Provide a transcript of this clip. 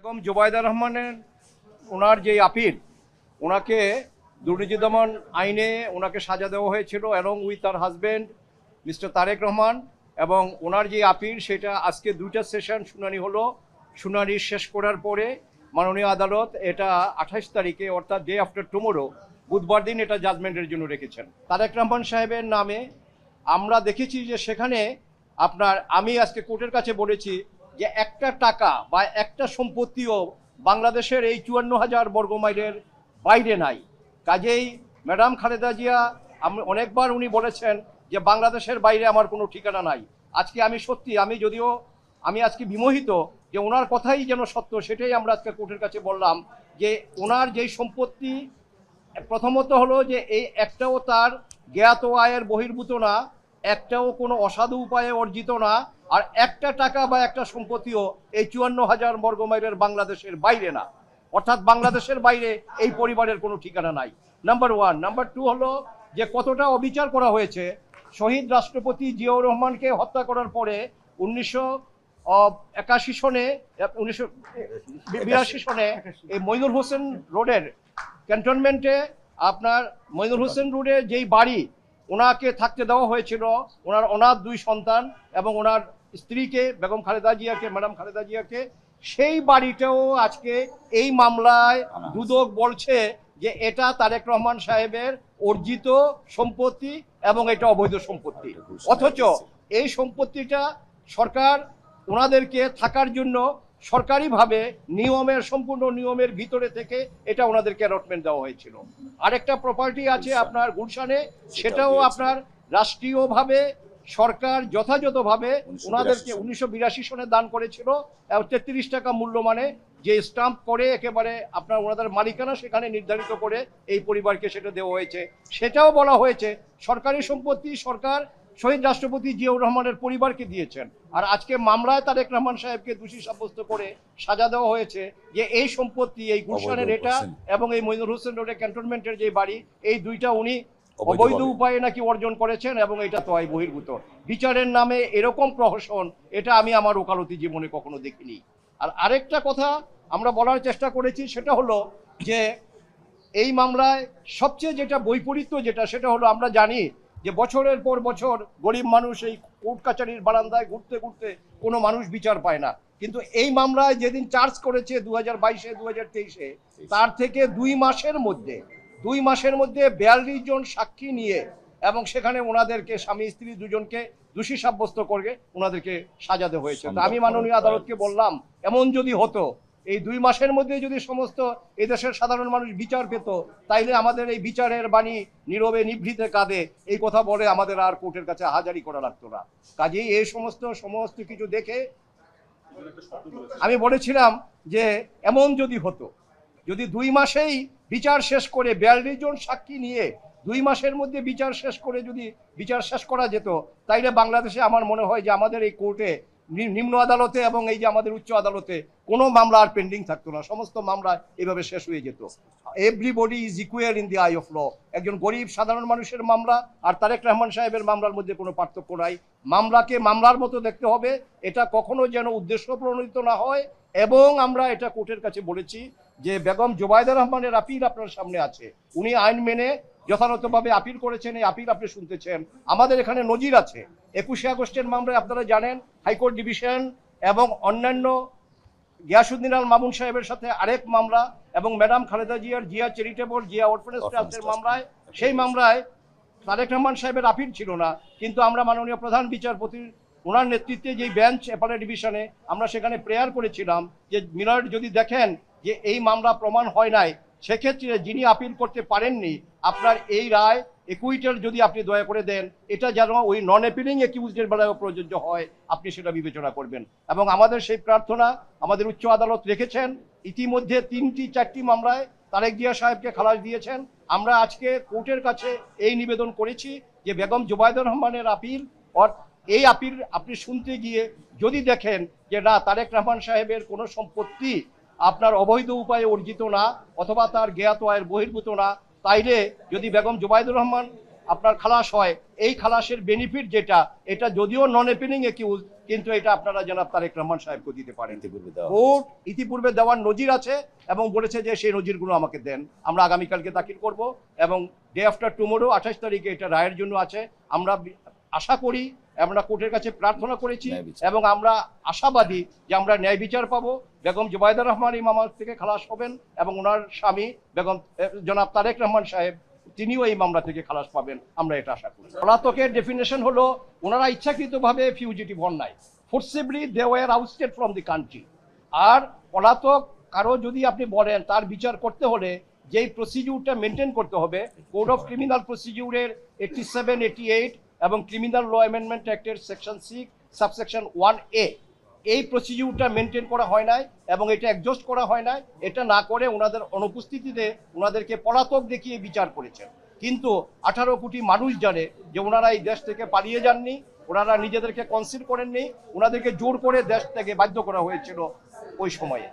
বেগম জুবাইদা রহমানের ওনার যে আপিল, ওনাকে দুর্নীতি দমন আইনে ওনাকে সাজা দেওয়া হয়েছিল এবং উইথ তার হাজব্যান্ড মিস্টার তারেক রহমান, এবং ওনার যে আপিল সেটা আজকে দুইটা সেশন শুনানি হলো। শুনানি শেষ করার পরে মাননীয় আদালত এটা 28 তারিখে অর্থাৎ ডে আফটার টুমোরো বুধবার দিন এটা জাজমেন্টের জন্য রেখেছেন। তারেক রহমান সাহেবের নামে আমরা দেখেছি যে সেখানে আমি আজকে কোর্টের কাছে বলেছি যে একটা টাকা বা একটা সম্পত্তিও বাংলাদেশের এই 54,000 বর্গমাইলের বাইরে নাই। কাজেই ম্যাডাম খালেদা জিয়া অনেকবার উনি বলেছেন যে বাংলাদেশের বাইরে আমার কোনো ঠিকানা নাই। আজকে আমি আজকে বিমোহিত যে ওনার কথাই যেন সত্য, সেটাই আমরা আজকে কোর্টের কাছে বললাম যে ওনার যেই সম্পত্তি প্রথমত হলো যে এই একটাও তার জ্ঞাত আয়ের বহির্ভূত না, একটাও কোনো অসাধু উপায়ে অর্জিত না, আর একটা টাকা বা একটা সম্পত্তিও এই 54,000 বর্গমাইলের বাংলাদেশের বাইরে না, অর্থাৎ বাংলাদেশের বাইরে এই পরিবারের কোনো ঠিকানা নাই। Number one. নাম্বার টু হলো যে কতটা অবিচার করা হয়েছে। শহীদ রাষ্ট্রপতি জিয়াউর রহমানকে হত্যা করার পরে 1982 সনে 1982 সনে এই মইনুল হোসেন রোডের ক্যান্টনমেন্টে মইনুল হোসেন রোডে যেই বাড়ি ওনাকে থাকতে দেওয়া হয়েছিল, ওনার অনাথ 2 সন্তান এবং ওনার স্ত্রীকে ম্যাডাম খালেদা জিয়াকে, সেই বাড়িটাও আজকে এই মামলায় দুদক বলছে যে এটা তারেক রহমান সাহেবের অর্জিত সম্পত্তি এবং এটা অবৈধ সম্পত্তি। অথচ এই সম্পত্তিটা সরকার ওনাদেরকে থাকার জন্য সরকারিভাবে সম্পূর্ণ নিয়মের ভিতরে থেকে এটা ওনাদেরকে অ্যালটমেন্ট দেওয়া হয়েছিল। আরেকটা প্রপার্টি আছে আপনার গুলশানে, সেটাও আপনার রাষ্ট্রীয়ভাবে সরকার যথাযথভাবে ওনাদেরকে 1982 সনে দান করেছিল, 33 টাকা মূল্যমানে যে স্টাম্প করে একেবারে ওনাদের মালিকানা সেখানে নির্ধারিত করে এই পরিবারকে সেটা দেওয়া হয়েছে। সেটাও বলা হয়েছে সরকারি সম্পত্তি সরকার শহীদ রাষ্ট্রপতি জিয়াউর রহমানের পরিবারকে দিয়েছেন। আর আজকে মামলায় তারেক রহমান সাহেবকে দোষী সাব্যস্ত করে সাজা দেওয়া হয়েছে যে এই সম্পত্তি, এই গুলশানের এটা এবং এই মইনুল হোসেন রোডে ক্যান্টনমেন্টের যে বাড়ি, এই দুইটা উনি অবৈধ উপায়ে নাকি অর্জন করেছেন এবং এটা তো বহির্ভূত। বিচারের নামে এরকম প্রহসন এটা আমি আমার ওকালতি জীবনে কখনো দেখিনি। আর আরেকটা কথা আমরা বলার চেষ্টা করেছি, সেটা হলো যে এই মামলায় সবচেয়ে যেটা বৈপরীত্য সেটা হলো আমরা জানি যে বছরের পর বছর গরিব মানুষ এই কোর্ট কাছারির বারান্দায় ঘুরতে ঘুরতে কোনো মানুষ বিচার পায় না, কিন্তু এই মামলায় যেদিন চার্জ করেছে 2022-এ 2023-এ, তার থেকে 2 মাসের মধ্যে 42 জন সাক্ষী নিয়ে এবং সেখানে ওনাদেরকে স্বামী স্ত্রী দুজনকে দোষী সাব্যস্ত করে ওনাদেরকে সাজা দেওয়া হয়েছে। তো আমি মাননীয় আদালতকে বললাম, এমন যদি হতো এই 2 মাসের মধ্যে যদি সমস্ত এই দেশের সাধারণ মানুষ বিচার পেত, তাইলে আমাদের এই বিচারের বাণী নীরবে নিভৃতে কাঁদে এই কথা বলে আমাদের আর কোর্টের কাছে হাজারি করা লাগতো না। কাজেই এই সমস্ত কিছু দেখে আমি বলেছিলাম যে এমন যদি হতো, যদি 2 মাসেই বিচার শেষ করে 42 জন সাক্ষী নিয়ে 2 মাসের মধ্যে বিচার শেষ করা যেত, তাইলে বাংলাদেশে আমার মনে হয় যে আমাদের এই কোর্টে, নিম্ন আদালতে এবং এই যে আমাদের উচ্চ আদালতে কোনো মামলা আর পেন্ডিং থাকতো না, সমস্ত মামলা এভাবে শেষ হয়ে যেত। Everybody is equal in the eye of law. একজন গরিব সাধারণ মানুষের মামলা আর তারেক রহমান সাহেবের মামলার মধ্যে কোনো পার্থক্য নাই। মামলাকে মামলার মতো দেখতে হবে, এটা কখনো যেন উদ্দেশ্য প্রণোদিত না হয়। এবং আমরা এটা কোর্টের কাছে বলেছি যে বেগম জুবাইদা রহমানের আপিল আপনার সামনে আছে, উনি আইন মেনে যথাযথভাবে আপিল করেছেন, এই আপিল আপনি শুনতেছেন। আমাদের এখানে নজির আছে, 21শে আগস্টের মামলায় আপনারা জানেন হাইকোর্ট ডিভিশন এবং অন্যান্য গিয়াসউদ্দিন আল মামুন সাহেবের সাথে আরেক মামলা এবং ম্যাডাম খালেদা জিয়ার জিয়া চ্যারিটেবল জিয়া অরফানেজ ট্রাস্টের মামলায়, সেই মামলায় তারেক রহমান সাহেবের আপিল ছিল না, কিন্তু আমরা মাননীয় প্রধান বিচারপতির ওনার নেতৃত্বে যে বেঞ্চ অ্যাপেলেট ডিভিশনে আমরা সেখানে প্রেয়ার করেছিলাম যে মিলর্ড যদি দেখেন যে এই মামলা প্রমাণ হয় নাই, সেক্ষেত্রে যিনি আপিল করতে পারেননি আপনার এই রায় একুইটাল যদি আপনি দয়া করে দেন, এটা যেন ওই নন অ্যাপিলিং অ্যাকিউজডের বেলায় প্রযোজ্য হয়, আপনি সেটা বিবেচনা করবেন। এবং আমাদের সেই প্রার্থনা আমাদের উচ্চ আদালত রেখেছেন। ইতিমধ্যে 3-4টি মামলায় তারেক জিয়া সাহেবকে খালাস দিয়েছেন। আমরা আজকে কোর্টের কাছে এই নিবেদন করেছি যে বেগম জুবাইদা রহমানের আপিল, এই আপিল আপনি শুনতে গিয়ে যদি দেখেন যে না, তারেক রহমান সাহেবের কোনো সম্পত্তি আপনার অবৈধ উপায়ে অর্জিত না অথবা তার জ্ঞাত আয়ের বহির্ভূত না, তাইলে যদি বেগম জুবাইদুর রহমান আপনার খালাস হয়, এই খালাসের বেনিফিট এটা যদিও নন অ্যাপিলিং অ্যাকিউজ, কিন্তু এটা আপনারা জনাব তারেক রহমান সাহেবকে দিতে পারেন। ইতিপূর্বে দেওয়া কোর্ট ইতিপূর্বে দেওয়ার নজির আছে এবং বলেছে যে সেই নজিরগুলো আমাকে দেন, আমরা আগামীকালকে দাখিল করব এবং ডে আফটার টুমোরো 28 তারিখে এটা রায়ের জন্য আছে। আমরা আশা করি, আমরা কোর্টের কাছে প্রার্থনা করেছি ন্যায় বিচার। এবং আমরা আশাবাদী যে আমরা ন্যায় বিচার পাবো। বেগম জুবাইদা রহমান এই মামলা থেকে খালাস হবেন এবং ওনার স্বামী বেগম জনাব তারেক রহমান সাহেব তিনিও এই মামলা থেকে খালাস পাবেন, আমরা এটা আশা করি। পলাতকের ডেফিনেশন হলো ওনারা ইচ্ছাকৃতভাবে ফিউজিটিভ হন নাই, forcibly they were ousted from the country. আর পলাতক কারো যদি আপনি বলেন তার বিচার করতে হলে যেই প্রসিডিউরটা মেনটেন করতে হবে, কোড অফ ক্রিমিনাল প্রসিডিউরের 87, 88 এবং ক্রিমিনাল ল অ্যামেন্ডমেন্ট অ্যাক্টের সেকশন 6 সাবসেকশন 1A, এই প্রসিডিউরটা মেনটেন করা হয় নাই এবং এটা অ্যাডজাস্ট করা হয় নাই। এটা না করে ওনাদের অনুপস্থিতিতে ওনাদেরকে পলাতক দেখিয়ে বিচার করেছেন। কিন্তু 18 কোটি মানুষ জানে যে ওনারা এই দেশ থেকে পালিয়ে যাননি, ওনারা নিজেদেরকে কনসিড করেননি, ওনাদেরকে জোর করে দেশ থেকে বাধ্য করা হয়েছিল ওই সময়ে।